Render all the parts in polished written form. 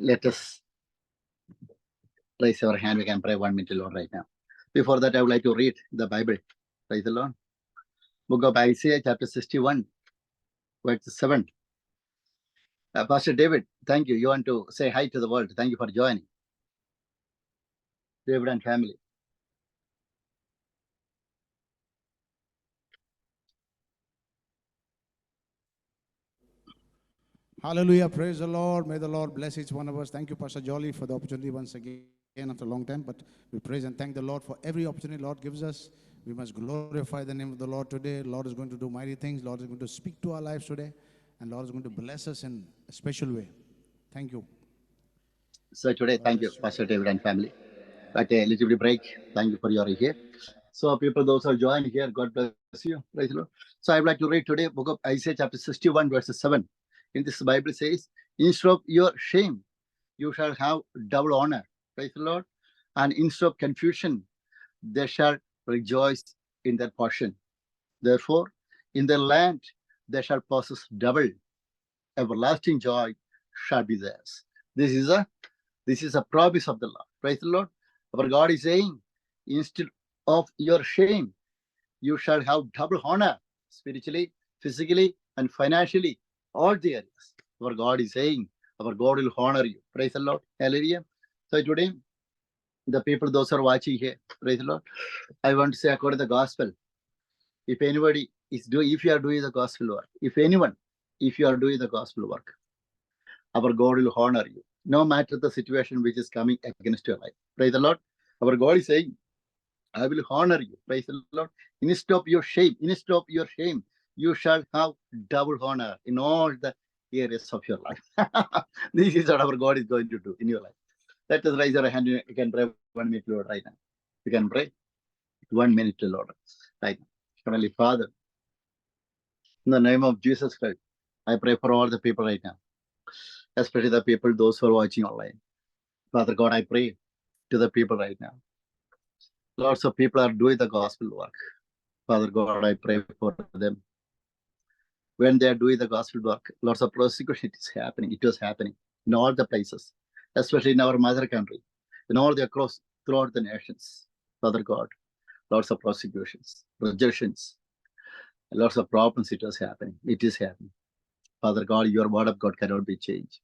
Let us raise our hand. We can pray 1 minute, Lord, right now. Before that, I would like to read the Bible. Praise the Lord. Book of Isaiah, chapter 61, verse 7. Pastor David, thank you. You want to say hi to the world. Thank you for joining. David and family. Hallelujah. Praise the Lord. May the Lord bless each one of us. Thank you, Pastor Jolly, for the opportunity once again after a long time. But we praise and thank the Lord for every opportunity Lord gives us. We must glorify the name of the Lord today. Lord is going to do mighty things. Lord is going to speak to our lives today. And Lord is going to bless us in a special way. Thank you. So today, thank you, Pastor David and family. But a little bit break. Thank you for your here. So people, those who are joining here, God bless you. Praise the Lord. So I would like to read today book of Isaiah chapter 61, verses 7. In this Bible says, instead of your shame, you shall have double honor. Praise the Lord. And instead of confusion, they shall rejoice in their portion. Therefore, in their land, they shall possess double. Everlasting joy shall be theirs. This is a promise of the Lord. Praise the Lord. Our God is saying, instead of your shame, you shall have double honor spiritually, physically, and financially, all the areas. Our God is saying, our God will honor you. Praise the Lord. Hallelujah. So today, the people, those who are watching here, praise the Lord. I want to say, according to the gospel, if anybody is doing, if you are doing the gospel work, if you are doing the gospel work, our God will honor you, no matter the situation which is coming against your life. Praise the Lord. Our God is saying, I will honor you. Praise the Lord. Instead of your shame, you shall have double honor in all the areas of your life. This is what our God is going to do in your life. Let us raise our hand. You can pray 1 minute, Lord, right now. You can pray 1 minute, Lord, right now. Heavenly Father, in the name of Jesus Christ, I pray for all the people right now, especially the people, those who are watching online. Father God, I pray to the people right now. Lots of people are doing the gospel work. Father God, I pray for them. When they are doing the gospel work, lots of persecution is happening. It was happening in all the places, especially in our mother country, in all the across throughout the nations. Father God, lots of prosecutions, rejections, lots of problems. It was happening. It is happening. Father God, your word of God cannot be changed.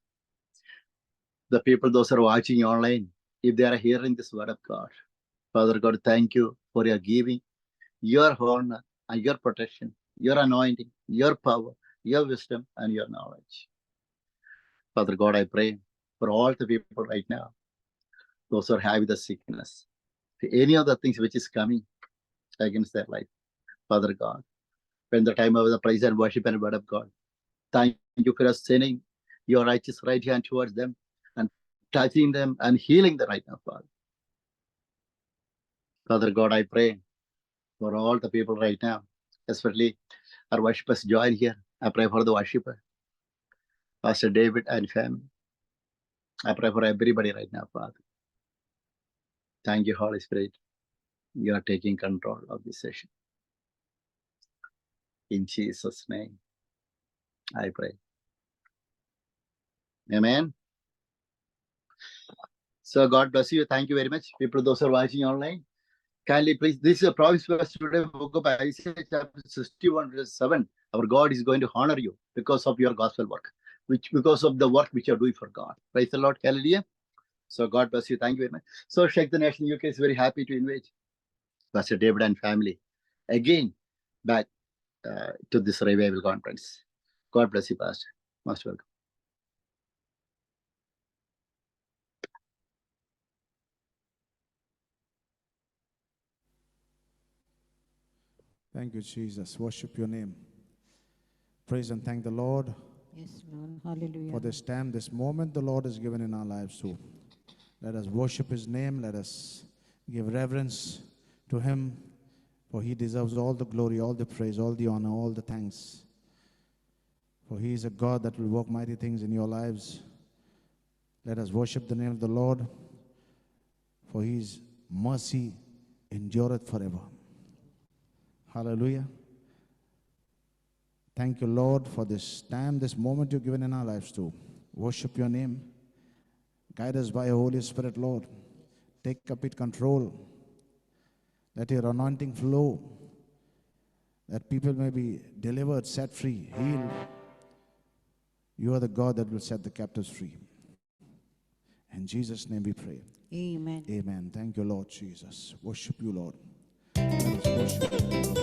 The people, those who are watching online, if they are hearing this word of God, Father God, thank you for your giving, your honor, and your protection, your anointing, your power, your wisdom, and your knowledge. Father God, I pray for all the people right now, those who are having the sickness, any of the things which is coming against their life. Father God, when the time of the praise and worship and word of God, thank you for sending your righteous right hand towards them and touching them and healing them right now, Father. Father God, I pray for all the people right now, especially our worshipers join here. I pray for the worshiper, Pastor David and family. I pray for everybody right now, Father. Thank you, Holy Spirit. You are taking control of this session. In Jesus' name, I pray. Amen. So God bless you. Thank you very much. People, those who are watching online, kindly please, this is a promise for us today, book of Isaiah chapter 61, verse 7. Our God is going to honor you because of your gospel work, because of the work which you are doing for God. Praise the Lord. Hallelujah. So God bless you. Thank you very much. So Shake the Nation UK is very happy to invite Pastor David and family again back to this revival conference. God bless you, Pastor. Most welcome. Thank you, Jesus. Worship your name. Praise and thank the Lord. Yes, Lord. Hallelujah. For this time, this moment the Lord has given in our lives too. Let us worship his name. Let us give reverence to him, for he deserves all the glory, all the praise, all the honor, all the thanks. For he is a God that will work mighty things in your lives. Let us worship the name of the Lord, for his mercy endureth forever. Hallelujah. Thank you, Lord, for this time, this moment you've given in our lives to worship your name. Guide us by your Holy Spirit, Lord. Take complete control. Let your anointing flow, that people may be delivered, set free, healed. You are the God that will set the captives free. In Jesus' name we pray. Amen. Amen. Thank you, Lord Jesus. Worship you, Lord. Let us worship you.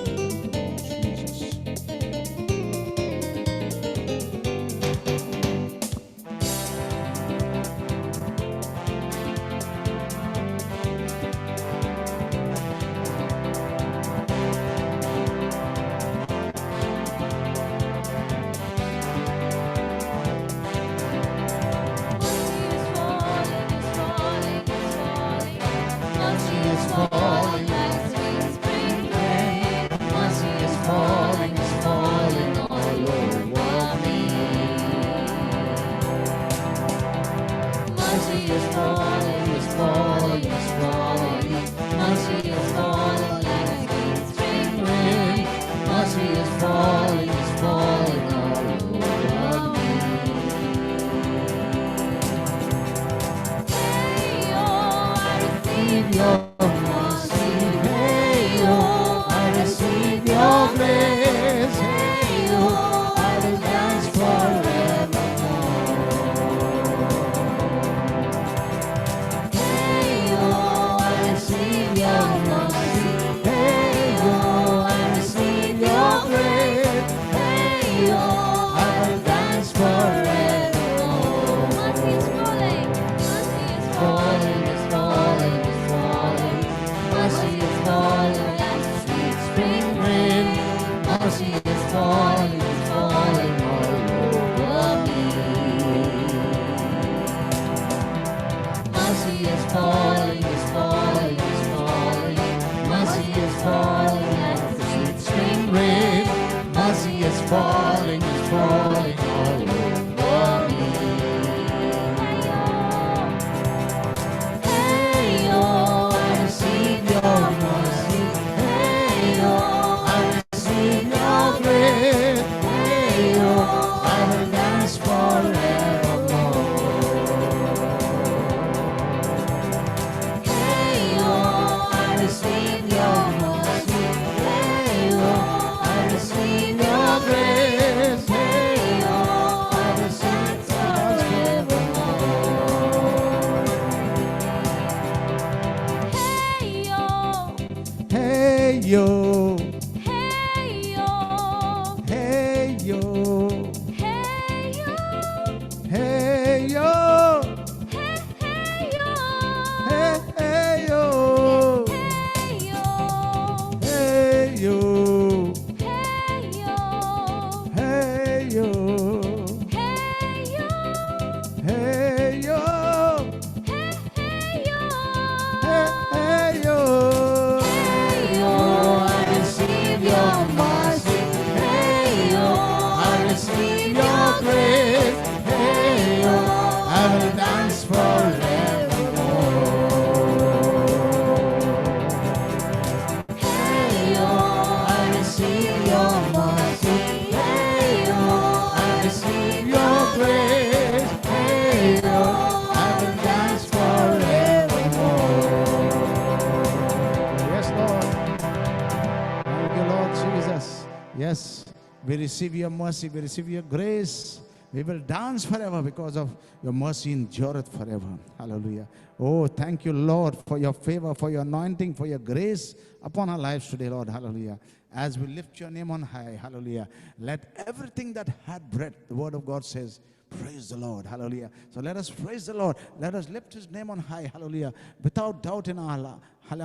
Thank you, Lord Jesus. We receive your mercy, we receive your grace. We will dance forever because of your mercy endureth forever. Hallelujah. Oh, thank you, Lord, for your favor, for your anointing, for your grace upon our lives today, Lord. Hallelujah. As we lift your name on high, hallelujah. Let everything that had breath, the word of God says, praise the Lord. Hallelujah. So let us praise the Lord. Let us lift his name on high. Hallelujah. Without doubt in our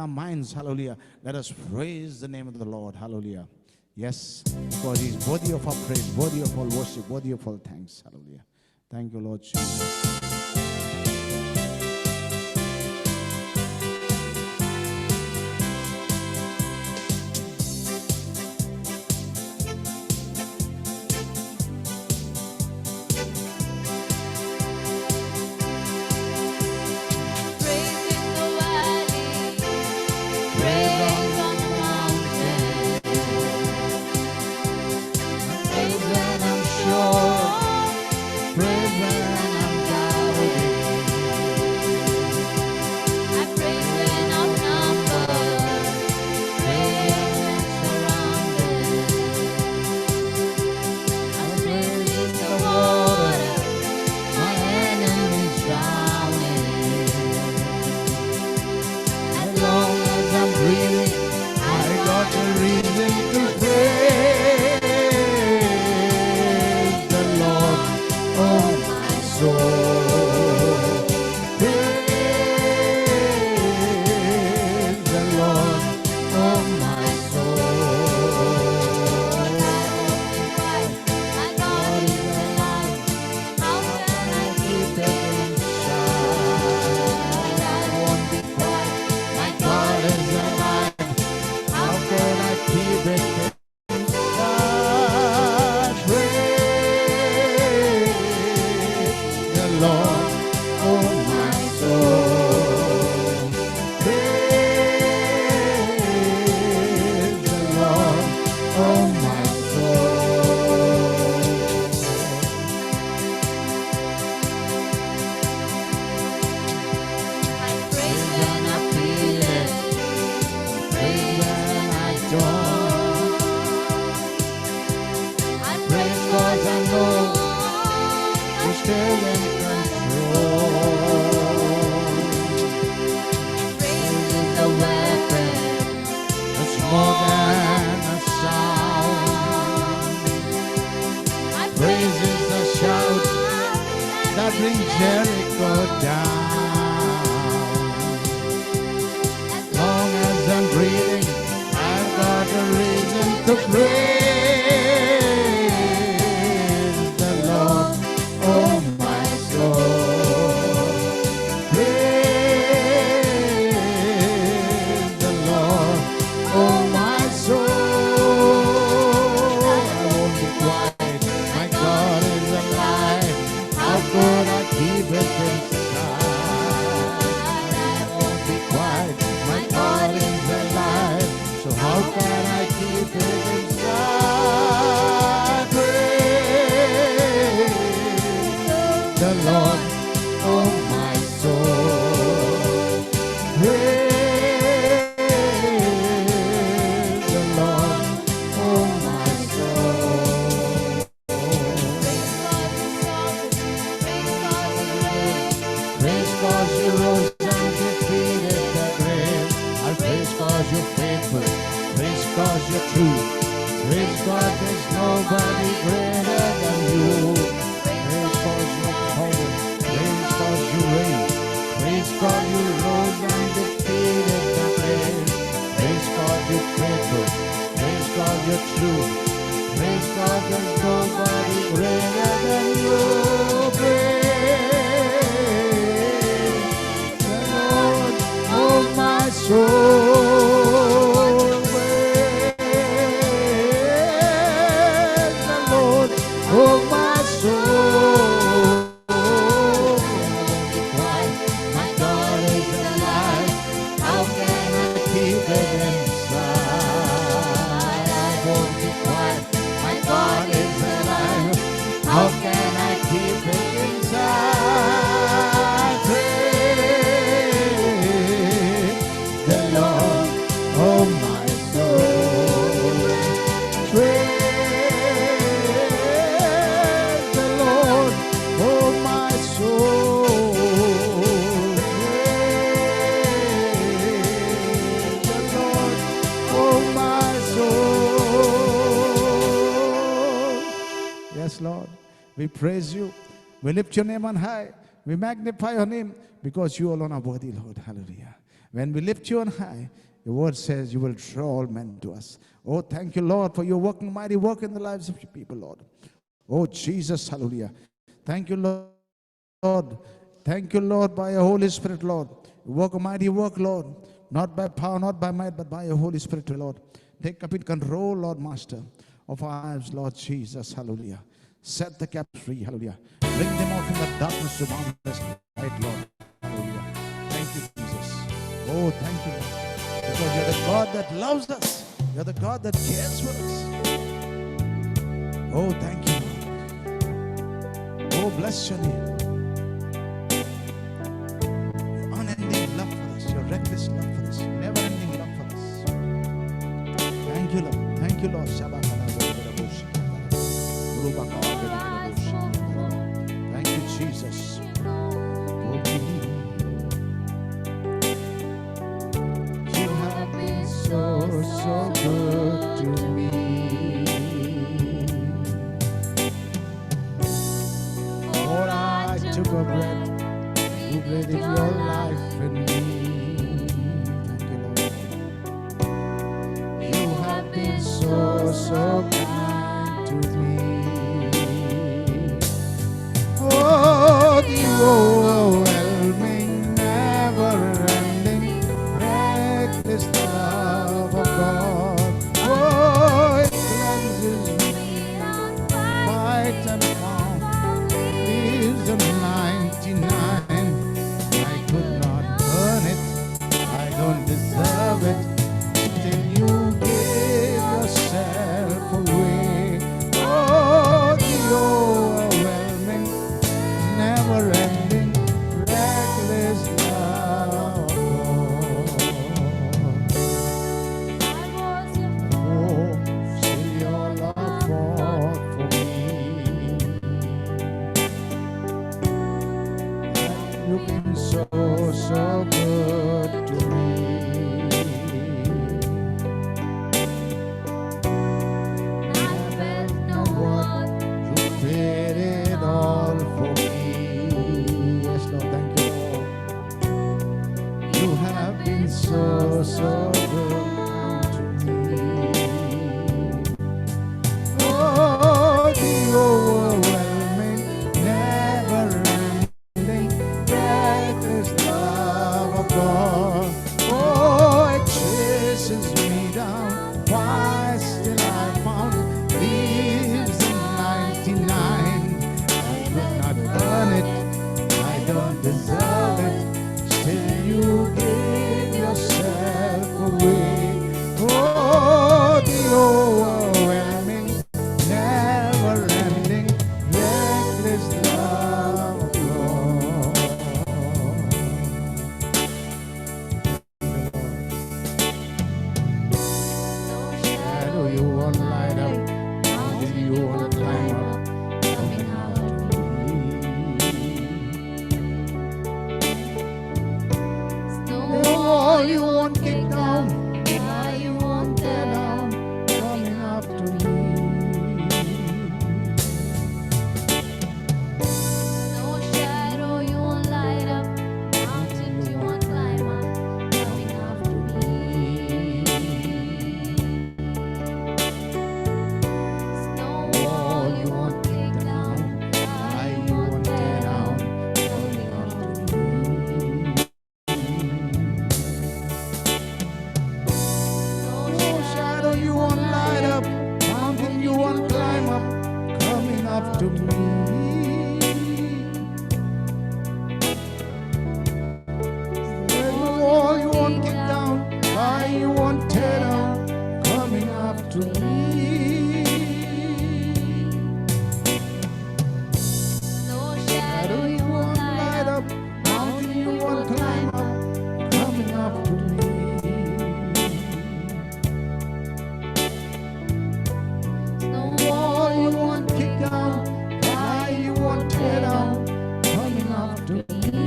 minds. Hallelujah. Let us praise the name of the Lord. Hallelujah. Yes, because he's worthy of our praise, worthy of all worship, worthy of all thanks. Hallelujah. Thank you, Lord Jesus. Praise when I'm sure, praise when I'm doubting. bring Jericho down. As long as I'm breathing, I've got a reason to praise the Lord, oh my soul. Praise the Lord, oh my soul. I won't be quiet, my God is alive. How could I keep it inside? I won't be quiet, my God is alive. So how can I keep it inside? Praise the Lord, oh my soul. Praise the Lord, oh my soul. Praise cause you rose and defeated the grave. I'll praise cause you're faithful. Praise cause you're true. Praise God there's nobody greater than you. Praise cause you're power. Praise cause you reign. Praise God you rose and defeated the grave. Praise God you're faithful. Praise God you're true. Praise God there's nobody greater than you. Praise the Lord, oh my soul. Praise the Lord, oh my soul. My God is alive. How can I keep it inside? I won't be quiet. My God is alive. How can I keep it inside? Praise the Lord, oh my soul. Praise the Lord, oh my soul. Praise the Lord, oh my soul. Yes, Lord, we praise you. We lift your name on high. We magnify your name because you alone are worthy, Lord. Hallelujah. When we lift you on high, your word says you will draw all men to us. Oh, thank you, Lord, for your working mighty work in the lives of your people, Lord. Oh, Jesus, hallelujah. Thank you, Lord. Thank you, Lord, by your Holy Spirit, Lord. You work a mighty work, Lord. Not by power, not by might, but by your Holy Spirit, Lord. Take complete control, Lord, Master, of our lives, Lord Jesus, hallelujah. Set the captives free, hallelujah. Bring them out from the darkness to boundless light, Lord. Hallelujah. Thank you, Jesus. Oh, thank you, Lord. Because you're the God that loves us. You're the God that cares for us. Oh, thank you, Lord. Oh, bless your name. Your unending love for us. Your reckless love for us. Never-ending love for us. Thank you, Lord. Thank you, Lord. Thank you, Jesus. You have been so good to me. Lord, I took a breath. You breathed your life in me. Thank you, Lord. You have been so kind to me. Oh, the overwhelming, never-ending, reckless love of God. Oh, it cleanses me, white and found, leaves the 99. I could not earn it, I don't deserve it, till you gave yourself away. Oh, the overwhelming, never-ending, reckless love of God. Oh, still your love fought for me. You've been so good to me. I felt no one, you paid it all for me. deserve it, still you give yourself away. Oh, the overwhelming, never-ending, reckless love of God. Shadow you won't light up, mountain you won't climb up, coming out to me. The wall you won't kick down, why you won't tear down, coming after me. No shadow you won't light up, mountains you won't climb up, coming after me. No wall you won't kick down, Why you won't tear down, coming after me. no No shadow you won't light up, mountain you won't climb up, coming after me. The wall you won't kick down, why you won't tear down, coming after me. no Shadow you won't light up, mountain you won't climb up, coming after me. no Wall you won't kick down, why you won't tear down, coming after me.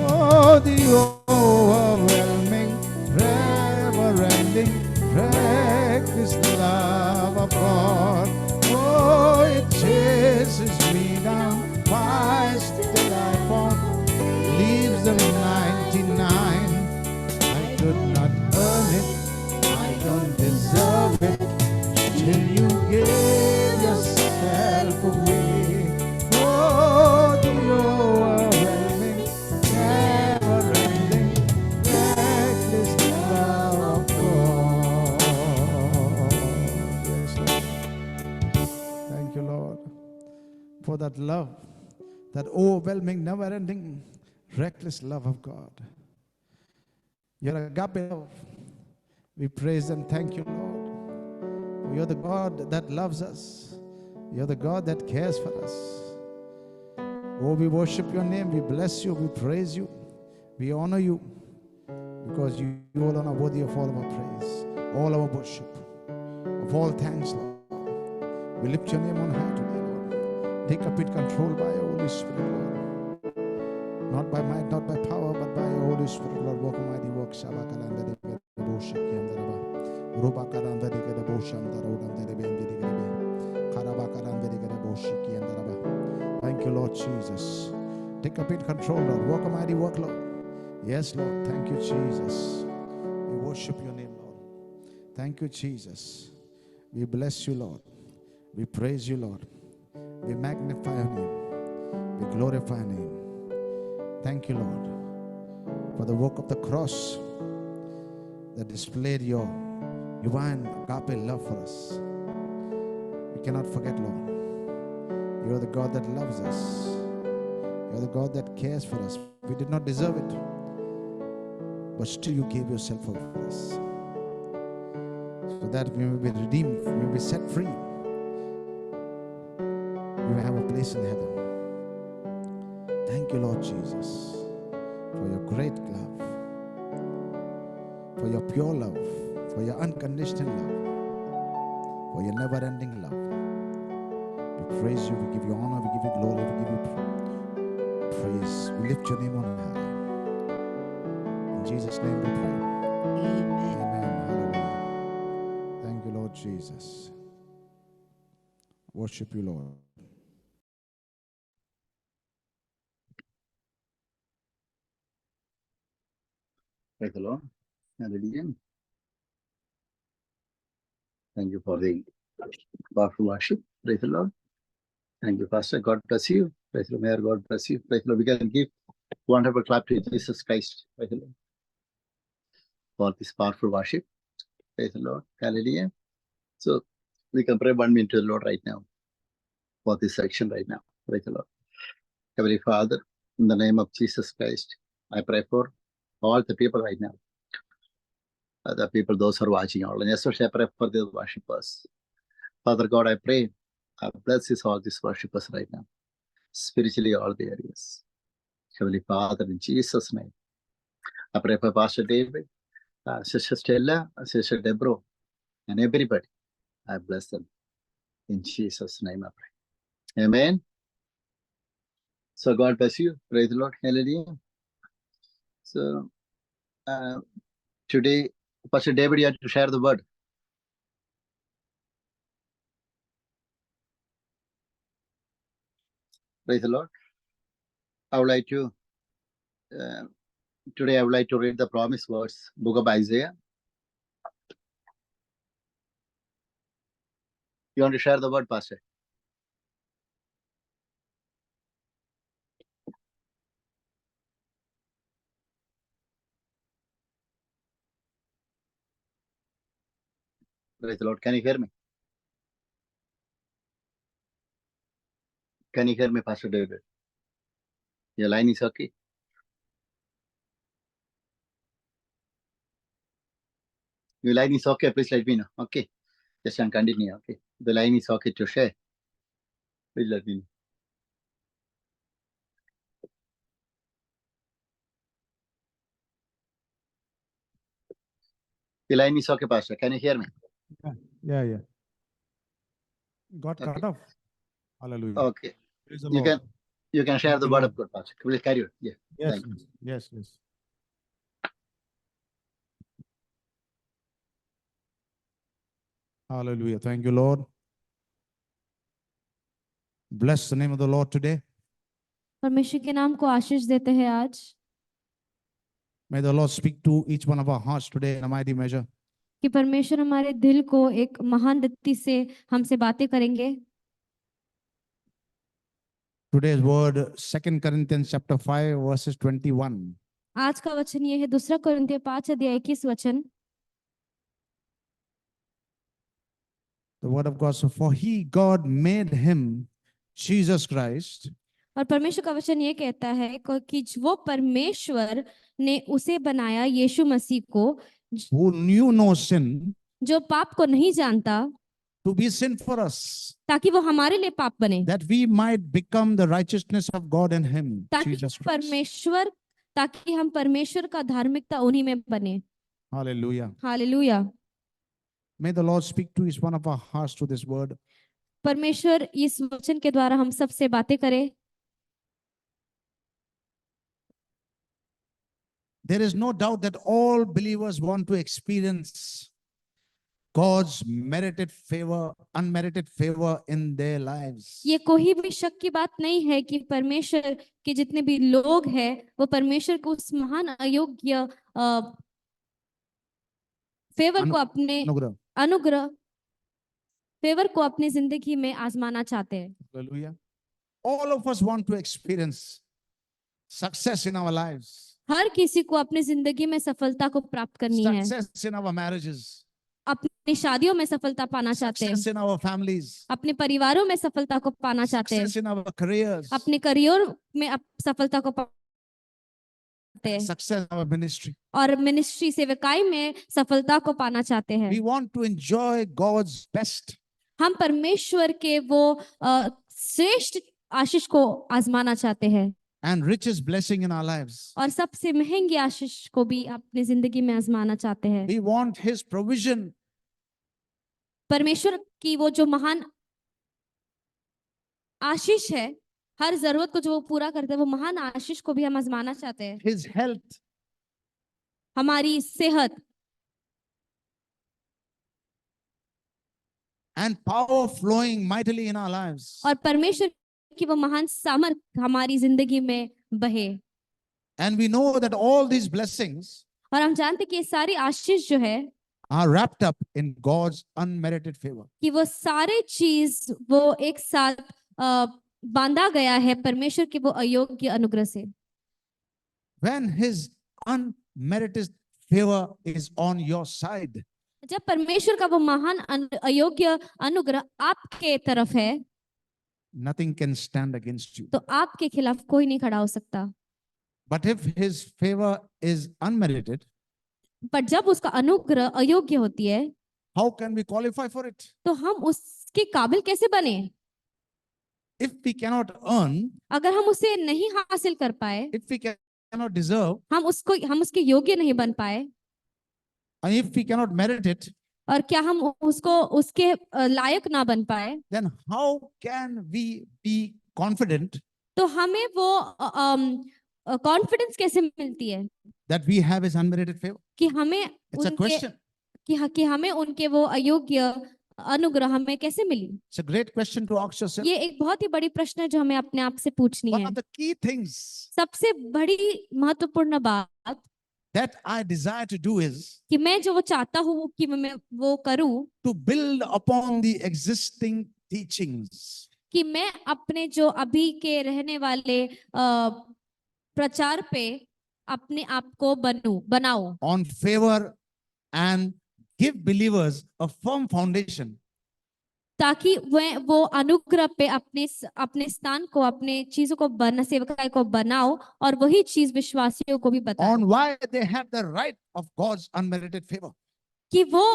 Oh, the overwhelming, never-ending, reckless love of God. Oh, it chases me down, finds till I fall, leaves the 99. I could not earn it, I don't deserve it, till you gave yourself away. Oh, the overwhelming, never-ending, reckless love of God. Yes, Lord. Thank you, Lord, for that love, that overwhelming, never-ending, reckless love of God. Your agape love. We praise and thank you, Lord. You're the God that loves us. You're the God that cares for us. Oh, we worship your name. We bless you. We praise you. We honor you because you alone are worthy of all of our praise, all our worship, of all thanks, Lord. We lift your name on high today, Lord. Take complete control by your Holy Spirit, Lord. Not by might, not by power, but by your Holy Spirit, Lord. Work a mighty work. Thank you, Lord Jesus. Take complete control, Lord. Work a mighty work, Lord. Yes, Lord. Thank you, Jesus. We worship your name, Lord. Thank you, Jesus. We bless you, Lord. We praise you, Lord. We magnify your name. We glorify your name. Thank you, Lord, for the work of the cross that displayed your divine agape love for us. We cannot forget, Lord. You are the God that loves us. You are the God that cares for us. We did not deserve it, but still you gave yourself over for us, so that we may be redeemed, we may be set free, we may have a place in heaven. Thank you, Lord Jesus, for your great love, for your pure love, for your unconditional love, for your never-ending love. We praise you, we give you honor, we give you glory, we give you praise. We lift your name on high. In Jesus' name we pray. Amen. Amen. Hallelujah. Thank you, Lord Jesus. Worship you, Lord. Praise the Lord. Hallelujah. Thank you for the powerful worship. Praise the Lord. Thank you, Pastor. God bless you. Praise the Lord. May God bless you. Praise the Lord. We can give wonderful clap to Jesus Christ. Praise the Lord. For this powerful worship. Praise the Lord. Hallelujah. So we can pray 1 minute to the Lord right now for this section right now. Praise the Lord. Heavenly Father, in the name of Jesus Christ, I pray for all the people right now. The people, those who are watching all, and especially I pray for the worshippers. Father God, I pray, bless all these worshippers right now, spiritually all the areas. Heavenly Father, in Jesus' name, I pray for Pastor David, Sister Stella, Sister Deborah, and everybody. I bless them. In Jesus' name I pray. Amen. So God bless you. Praise the Lord. Hallelujah. So today, Pastor David, you have to share the word. Praise the Lord. I would like to, today I would like to read the promise verse, book of Isaiah. You want to share the word, Pastor? Praise the Lord. Can you hear me? Can you hear me, Pastor David? Your line is okay. Your line is okay. Please let me know. Okay. Just continue. Okay. The line is okay to share. Please let me know. The line is okay, Pastor. Can you hear me? Yeah. Got Okay. cut off. Hallelujah. Okay. Praise the You Lord. can share Thank the you, word Lord. of God, Pastor. Please carry on. Yeah. Yes, Thank you. yes. Hallelujah. Thank you, Lord. Bless the name of the Lord today. परमेश्वर के नाम को आशीष देते हैं आज। May the Lord speak to each one of our hearts today in a mighty measure. कि परमेश्वर हमारे दिल को एक महान रीति से हमसे बातें करेंगे। Today's word, 2 Corinthians chapter 5, verses 21. आज का वचन ये है 2 कोरिन्थियों 5:21 वचन। The word of God. So, for he, God, made him, Jesus Christ, और परमेश्वर का वचन ये कहता है कि वो परमेश्वर ने उसे बनाया यीशु मसीह को, who knew no sin, जो पाप को नहीं जानता, to be sin for us, ताकि वो हमारे लिए पाप बने, that we might become the righteousness of God in him, Jesus Christ. ताकि हम परमेश्वर का धार्मिकता उन्हीं में बने। Hallelujah. Hallelujah. May the Lord speak to each one of our hearts through this word. परमेश्वर इस वचन के द्वारा हम सबसे बातें करे। There is no doubt that all believers want to experience God's merited favor, unmerited favor in their lives. ये कोई भी शक की बात नहीं है कि परमेश्वर के जितने भी लोग हैं वो परमेश्वर को उस महान अयोग्य फेवर को अपने अनुग्रह फेवर को अपनी जिंदगी में आजमाना चाहते हैं। Hallelujah. All of us want to experience success in our lives. हर किसी को अपनी जिंदगी में सफलता को प्राप्त करनी है। Success in our marriages. अपनी शादियों में सफलता पाना चाहते हैं। Success in our families. अपने परिवारों में सफलता को पाना चाहते हैं। Success in our careers. अपने करियर में सफलता को पाते हैं। Success in our ministry. और मिनिस्ट्री सेवकाई में सफलता को पाना चाहते हैं। We want to enjoy God's best. हम परमेश्वर के वो श्रेष्ठ आशीष को आजमाना चाहते हैं। And richest blessing in our lives. और सबसे महंगी आशीष को भी अपनी जिंदगी में आजमाना चाहते हैं। We want His provision. परमेश्वर की वो जो महान आशीष है, हर जरूरत को जो वो पूरा करते हैं, वो महान आशीष को भी हम आजमाना चाहते हैं। His health. हमारी सेहत। And power flowing mightily in our lives. और परमेश्वर कि वो महान सामर्थ हमारी जिंदगी में बहे। And we know that all these blessings और हम जानते कि ये सारी आशीष जो है are wrapped up in God's unmerited favor. कि वो सारे चीज वो एक साथ बांधा गया है परमेश्वर के वो अयोग्य अनुग्रह से। When His unmerited favor is on your side, जब परमेश्वर का वो महान अयोग्य अनुग्रह आपके तरफ है, nothing can stand against you. तो आपके खिलाफ कोई नहीं खड़ा हो सकता। But if his favor is unmerited, पर जब उसका अनुग्रह अयोग्य होती है how can we qualify for it? तो हम उसके काबिल कैसे बने? If we cannot earn, अगर हम उसे नहीं हासिल कर पाए, if we cannot deserve, हम उसके योग्य नहीं बन पाए, and if we cannot merit it, और क्या हम उसके लायक ना बन पाए, then how can we be confident तो हमें वो कॉन्फिडेंस कैसे मिलती है that we have his unmerited favor? कि हमें It's a उनके question. कि हमें उनके वो अयोग्य अनुग्रह हमें कैसे मिली? It's a great question to ask yourself. ये एक बहुत ही बड़ी प्रश्न है जो हमें अपने आप से पूछनी One है। of the key things सबसे बड़ी महत्वपूर्ण बात that I desire to do is कि मैं जो वो चाहता हूँ कि मैं वो करूँ, to build upon the existing teachings कि मैं अपने जो अभी के रहने वाले प्रचार पे अपने आप को बनाऊं, on favor and give believers a firm foundation ताकि वो अनुग्रह पे अपने स्थान को, अपने चीजों को सेवकाई को बनाओ और वही चीज विश्वासियों को भी बताओ on why they have the right of God's unmerited favor. कि वो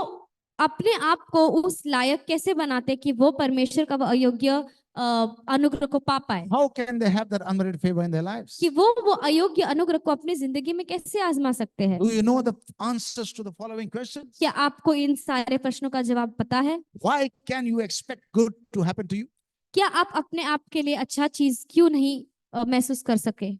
अपने आप को उस लायक कैसे बनाते कि वो परमेश्वर का वो अयोग्य अनुग्रह को पा पाए, How can they have that unmerited favor in their lives? कि वो अयोग्य अनुग्रह को अपनी जिंदगी में कैसे आजमा सकते हैं? Do you know the answers to the following questions? क्या आपको इन सारे प्रश्नों का जवाब पता है? Why can you expect good to happen to you? क्या आप अपने आप के लिए अच्छा चीज क्यों नहीं महसूस कर सके?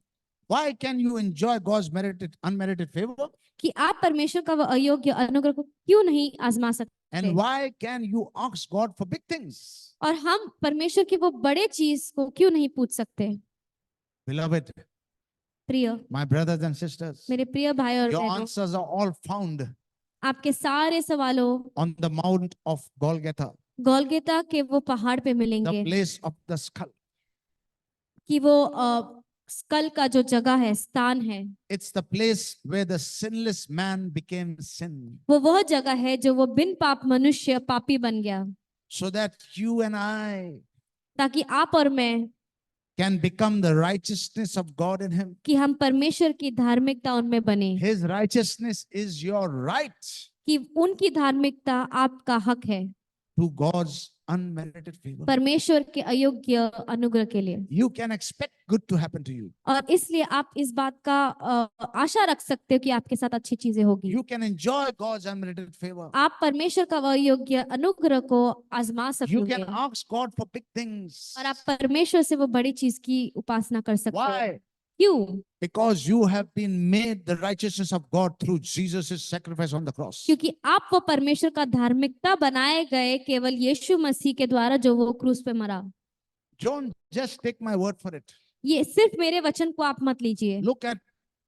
Why can you enjoy God's unmerited favor? कि आप परमेश्वर का वो अयोग्य अनुग्रह को क्यों नहीं आजमा सकते? And why can you ask God for big things? और हम परमेश्वर की वो बड़े चीज को क्यों नहीं पूछ सकते? Beloved, प्रिय, my brothers and sisters, मेरे प्रिय भाई और your बहनों, answers are all found आपके सारे सवालों on the Mount of Golgotha, Golgotha के वो पहाड़ पे the मिलेंगे, place of the skull. कि वो स्कल का जो जगह है, स्थान है, It's the place where the sinless man became sin, वो वह जगह है जो वो बिन पाप मनुष्य पापी बन गया, so that you and I ताकि आप और मैं can become the righteousness of God in him. कि हम परमेश्वर की धार्मिकता उनमें बने, His righteousness is your right कि उनकी धार्मिकता आपका हक है to God's unmerited favor. परमेश्वर के अयोग्य अनुग्रह के लिए। You can expect good to happen to you. और इसलिए आप इस बात का आशा रख सकते हो कि आपके साथ अच्छी चीजें होगी। You can enjoy God's unmerited favor. आप परमेश्वर का वह योग्य अनुग्रह को आजमा You सकते can हैं ask God for big things. और आप परमेश्वर से वो बड़ी चीज की उपासना कर सकते हैं। Why? क्यों? Because you have been made the righteousness of God through Jesus' sacrifice on the cross. क्योंकि आप वो परमेश्वर का धार्मिकता बनाए गए केवल यीशु मसीह के द्वारा जो वो क्रूस पे मरा। Don't just take my word for it. ये सिर्फ मेरे वचन को आप मत लीजिए। Look at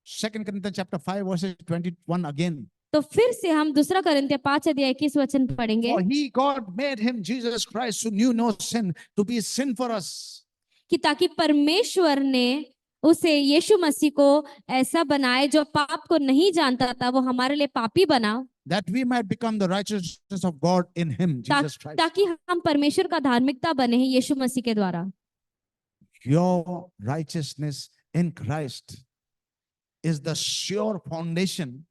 2 Corinthians chapter 5 verses 21 again. तो फिर से हम 2 कोरिन्थियों 5:21 वचन पढ़ेंगे For he, God, made him, Jesus Christ, who knew no sin, to be sin for us. कि ताकि परमेश्वर ने उसे यीशु मसीह को ऐसा बनाए जो पाप को नहीं जानता था, वो हमारे लिए पापी बना, That we might become the righteousness of God in him, Jesus Christ. ताकि हम परमेश्वर का धार्मिकता बने हैं यीशु मसीह के द्वारा। Your righteousness in Christ is the sure foundation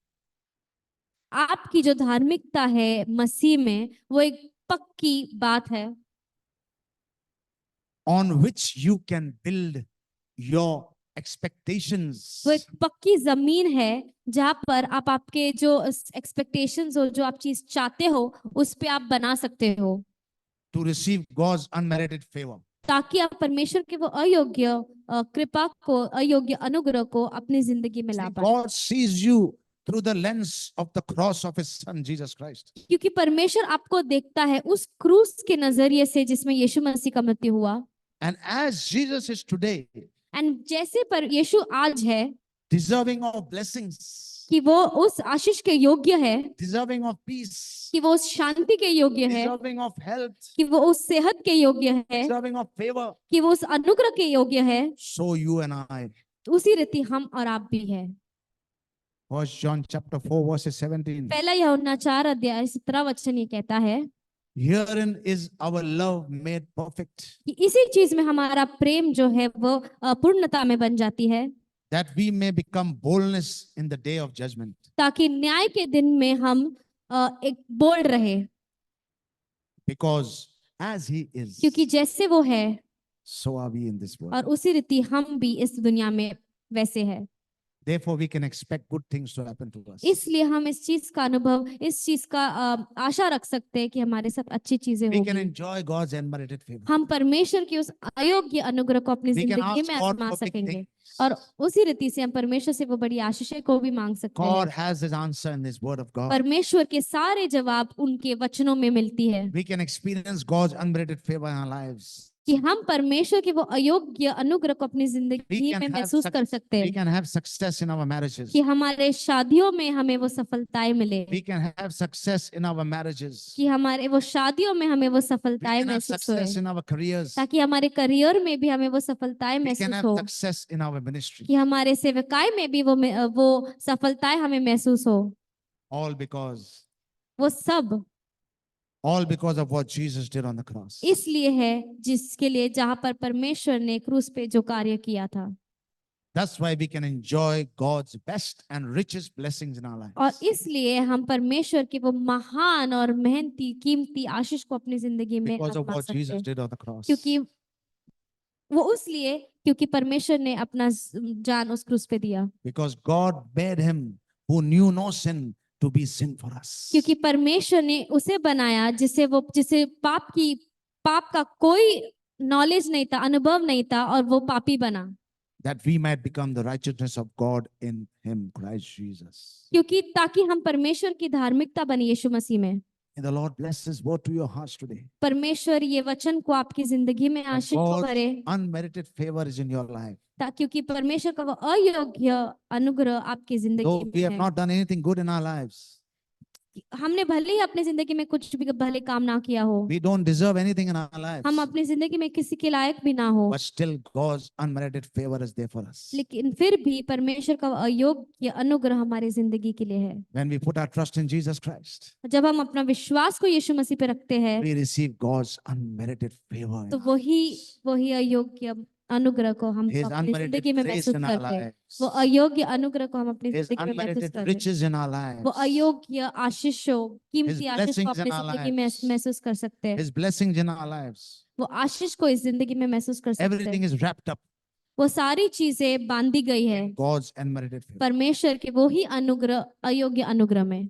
आपकी जो धार्मिकता है मसीह में, वो एक पक्की बात है on which you can build your expectations. वो एक पक्की जमीन है जहां पर आप आपके जो एक्सपेक्टेशंस हो, जो आप चीज चाहते हो, उस पे आप बना सकते हो to receive God's unmerited favor. ताकि आप परमेश्वर के वो अयोग्य कृपा को, अयोग्य अनुग्रह को अपनी जिंदगी में ला See, पाए। God sees you through the lens of the cross of his son Jesus Christ. क्योंकि परमेश्वर आपको देखता है उस क्रूस के नजरिए से जिसमें यीशु मसीह का मृत्यु हुआ। And as Jesus is today and जैसे पर यीशु आज है, deserving of blessings, कि वो उस आशीष के योग्य है, deserving of peace, कि वो उस शांति के योग्य है, deserving of health, कि वो उस सेहत के योग्य है, deserving of favor, कि वो उस अनुग्रह के योग्य है, so you and I. उसी रीति हम और आप भी है। First John chapter 4 verses 17. पहला यूहन्ना 4:17 ये कहता है, Herein is our love made perfect, कि इसी चीज में हमारा प्रेम जो है वो पूर्णता में बन जाती है, that we may become boldness in the day of judgment. ताकि न्याय के दिन में हम एक बोल्ड रहे, Because as he is, क्योंकि जैसे वो है so are we in this world. और उसी रीति हम भी इस दुनिया में वैसे है। Therefore, we can expect good things to happen to us. इसलिए हम इस चीज का अनुभव, इस चीज का आशा रख सकते हैं कि हमारे साथ अच्छी चीजें We can होंगी। enjoy God's unmerited favor. हम परमेश्वर की उस अयोग्य अनुग्रह को अपनी We can जिंदगी ask में God आजमा for big सकेंगे things. और उसी रीति से हम परमेश्वर से वो बड़ी आशीषें को भी मांग सकते हैं। God has his answer in this word of God. परमेश्वर के सारे जवाब उनके वचनों में मिलती है We can experience God's unmerited favor in our lives. कि हम परमेश्वर के वो अयोग्य अनुग्रह को अपनी We जिंदगी can में have महसूस कर सकते we हैं can have success in our marriages. कि हमारे शादियों में हमें वो सफलताएं मिले, We can have success in our marriages. कि हमारे वो शादियों में हमें वो We सफलताएं can have महसूस हो, success in our careers. ताकि हमारे करियर में भी हमें वो सफलताएं We can महसूस have हो, success in our ministry. कि हमारे सेवकाई में भी वो सफलताएं हमें महसूस हो। All because वो सब of what Jesus did on the cross. इसलिए है जिसके लिए जहां पर परमेश्वर ने क्रूस पे जो कार्य किया था, That's why we can enjoy God's best and richest blessings in our और lives. इसलिए हम परमेश्वर की वो महान और मेहनती कीमती आशीष को अपनी जिंदगी में Because of आजमा what सकते Jesus हैं, did on the cross. क्योंकि वो इसलिए क्योंकि परमेश्वर ने अपना जान उस क्रूस पे दिया, Because God made him who knew no sin to be sin for us. क्योंकि परमेश्वर ने उसे बनाया जिसे पाप का कोई नॉलेज नहीं था, अनुभव नहीं था, और वो पापी बना, That we might become the righteousness of God in him, Christ Jesus. क्योंकि ताकि हम परमेश्वर की धार्मिकता बने यीशु मसीह में। May the Lord bless his word to your hearts today. परमेश्वर ये वचन को आपकी जिंदगी में That आशीष को God's भरे, unmerited favor is in your life. क्योंकि परमेश्वर का वो अयोग्य अनुग्रह आपकी Though जिंदगी we में have है। not done anything good in our lives, हमने भले ही अपनी जिंदगी में कुछ भी भले काम ना किया हो, we don't deserve anything in our lives, हम अपनी जिंदगी में किसी के लायक भी ना हो, but still God's unmerited favor is there for us. लेकिन फिर भी परमेश्वर का वो अयोग्य अनुग्रह हमारी जिंदगी के लिए है। When we put our trust in Jesus Christ, जब हम अपना विश्वास को यीशु मसीह पे रखते हैं, we receive God's unmerited favor. तो वही अयोग्य अनुग्रह को हम His अपनी unmerited जिंदगी में grace महसूस in our करते हैं, lives. वो अयोग्य अनुग्रह को हम अपनी His जिंदगी में महसूस unmerited करते हैं, riches in our वो lives. अयोग्य आशीषों, कीमती आशीष को blessings in अपनी our जिंदगी में lives. महसूस कर सकते हैं, His blessings in our lives. वो आशीष को इस जिंदगी में महसूस कर सकते Everything हैं। is wrapped up वो सारी चीजें बांधी गई है in God's unmerited favor. परमेश्वर के वो ही अनुग्रह, अयोग्य अनुग्रह में।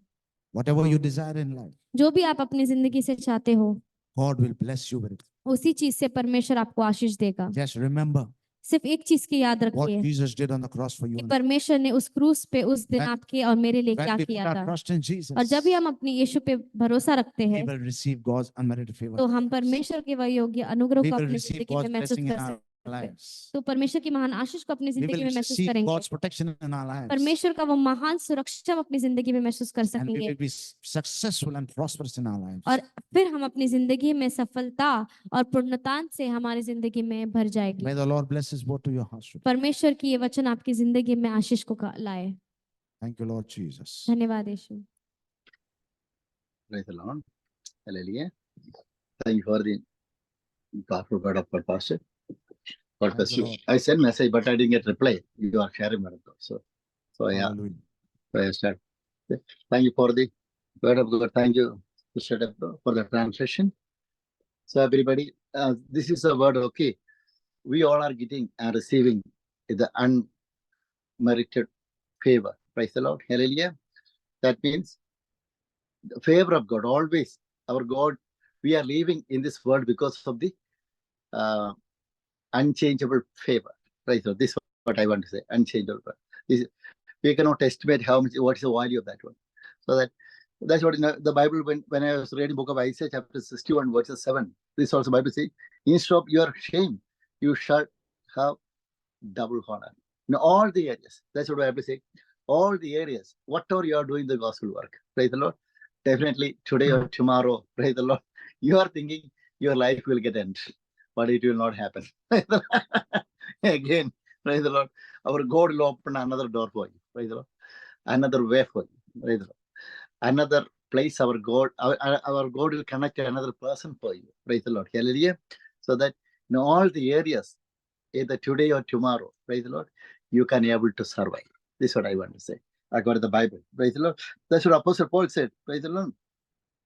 Whatever you desire in life, जो भी आप अपनी जिंदगी से चाहते हो, God will bless you with it. उसी चीज से परमेश्वर आपको आशीष देगा। Just remember सिर्फ एक चीज की याद what रखिए Jesus did on the cross for you. कि परमेश्वर ने उस क्रूस पे उस दिन When- आपके और मेरे लिए क्या When we put किया our था, trust in Jesus, और जब भी हम अपनी यीशु पे भरोसा रखते we हैं, will receive God's unmerited favor. तो हम परमेश्वर के वह योग्य अनुग्रह We को will अपनी receive जिंदगी में God's महसूस blessing in कर our सकते हैं, lives. तो परमेश्वर की महान आशीष को अपनी We जिंदगी will में महसूस receive करेंगे, God's protection in our lives. परमेश्वर का वो महान सुरक्षा हम अपनी जिंदगी में महसूस कर And we सकेंगे, will be successful and prosperous in our lives. और फिर हम अपनी जिंदगी में सफलता और पूर्णता से हमारी जिंदगी में भर जाएगी। May the Lord bless his word to your hearts. परमेश्वर की ये वचन आपकी जिंदगी में आशीष को लाए। Thank you, Lord Jesus. धन्यवाद यीशु। Praise the Lord. Hallelujah. Thank you for the powerful word of our pastor. God bless the you. Lord. I sent message, but I didn't get reply. You are sharing my reply. So yeah, Hallelujah. praise start. Thank you for the word of God. Thank you, Mr. Debra, for the translation. So everybody, this is a word. Okay, we all are getting and receiving the unmerited favor. Praise the Lord. Hallelujah. That means the favor of God. Always, our God, we are living in this world because of the unchangeable favor. Right. So this is what I want to say. Unchangeable. This, we cannot estimate what is the value of that one. So that's what the Bible, when I was reading book of Isaiah chapter 61 verses 7, this also Bible says, instead of your shame, you shall have double honor in all the areas. That's what the Bible says. All the areas, whatever you are doing the gospel work. Praise the Lord. Definitely today or tomorrow, praise the Lord, you are thinking your life will get end, but it will not happen. Again, praise the Lord. Our God will open another door for you. Praise the Lord. Another way for you. Praise the Lord. Another place our God, our God will connect another person for you. Praise the Lord. Hallelujah. So that in all the areas, either today or tomorrow, praise the Lord, you can be able to survive. This is what I want to say. I got the Bible. Praise the Lord. That's what Apostle Paul said. Praise the Lord.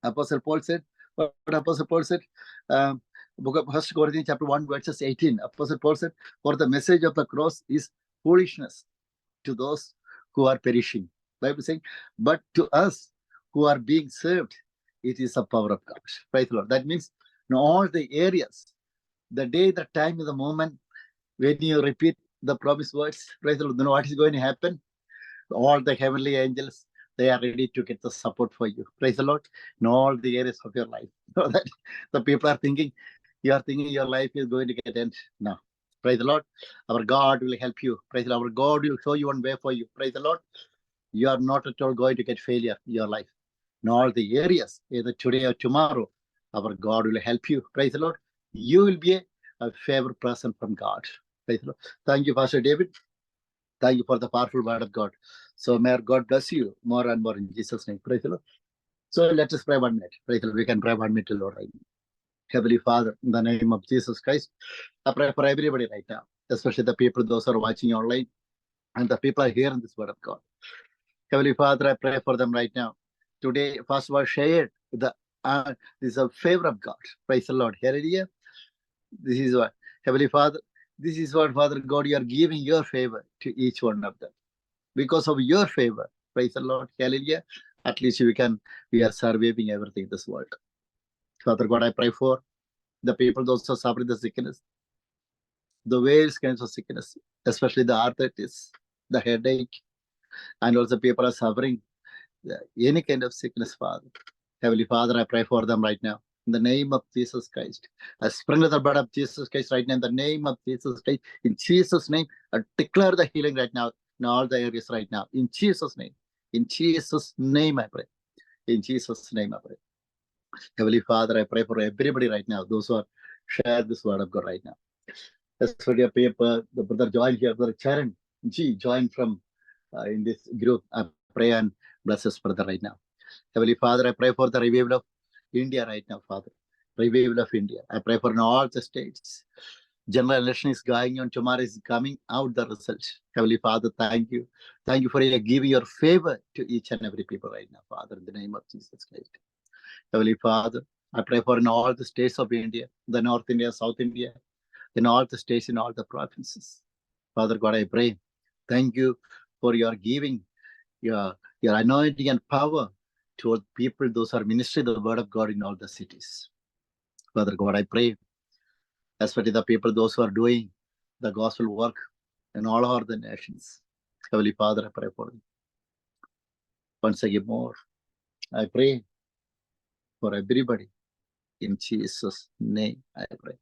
Apostle Paul said, what Apostle Paul said? Book of 1 Corinthians chapter 1, verses 18. Apostle Paul said, for the message of the cross is foolishness to those who are perishing. Bible saying, but to us who are being saved, it is the power of God. Praise the Lord. That means in all the areas, the day, the time, the moment, when you repeat the promised words, praise the Lord, you know what is going to happen? All the heavenly angels, they are ready to get the support for you. Praise the Lord. In all the areas of your life. So that the people are thinking, you are thinking your life is going to get end. No. Praise the Lord. Our God will help you. Praise the Lord. Our God will show you one way for you. Praise the Lord. You are not at all going to get failure in your life. In all the areas, either today or tomorrow, our God will help you. Praise the Lord. You will be a favored person from God. Praise the Lord. Thank you, Pastor David. Thank you for the powerful word of God. So may God bless you more and more in Jesus' name. Praise the Lord. So let us pray 1 minute. Praise the Lord. We can pray 1 minute, Lord. Right now. Heavenly Father, in the name of Jesus Christ, I pray for everybody right now, especially the people, those who are watching online, and the people are hearing this word of God. Heavenly Father, I pray for them right now. Today, first was shared this is a favor of God. Praise the Lord. Hallelujah. This is what, Heavenly Father, this is what, Father God, you are giving your favor to each one of them. Because of your favor, praise the Lord. Hallelujah. At least we are surviving everything in this world. Father God, I pray for the people, those who are suffering the sickness, the various kinds of sickness, especially the arthritis, the headache, and also people are suffering any kind of sickness, Father. Heavenly Father, I pray for them right now. In the name of Jesus Christ. I sprinkle the blood of Jesus Christ right now in the name of Jesus Christ. In Jesus' name, I declare the healing right now in all the areas right now. In Jesus' name. In Jesus' name, I pray. In Jesus' name, I pray. Heavenly Father, I pray for everybody right now, those who are share this word of God right now. As for your paper, the brother joined here, brother Charan G joined from in this group. I pray and bless us brother right now. Heavenly Father, I pray for the revival of India right now, Father. Revival of India. I pray for in all the states. General election is going on. Tomorrow is coming out the result. Heavenly Father, thank you. Thank you for giving your favor to each and every people right now, Father, in the name of Jesus Christ. Heavenly Father, I pray for in all the states of India, the North India, South India, in all the states, in all the provinces. Father God, I pray. Thank you for your giving, your anointing and power toward people, those who are ministering the word of God in all the cities. Father God, I pray, especially the people, those who are doing the gospel work in all over the nations. Heavenly Father, I pray for them. Once again more, I pray for everybody. In Jesus' name, I pray.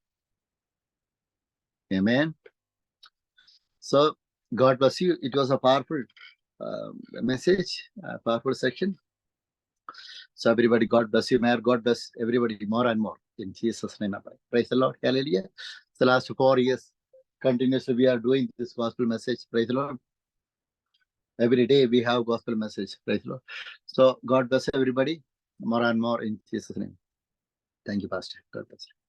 Amen. So, God bless you. It was a powerful message, a powerful section. So, everybody, God bless you. May God bless everybody more and more. In Jesus' name, I pray. Praise the Lord. Hallelujah. The last 4 years, continuously, we are doing this gospel message. Praise the Lord. Every day, we have gospel message. Praise the Lord. So, God bless everybody more and more in Jesus' name. Thank you, Pastor. God bless you.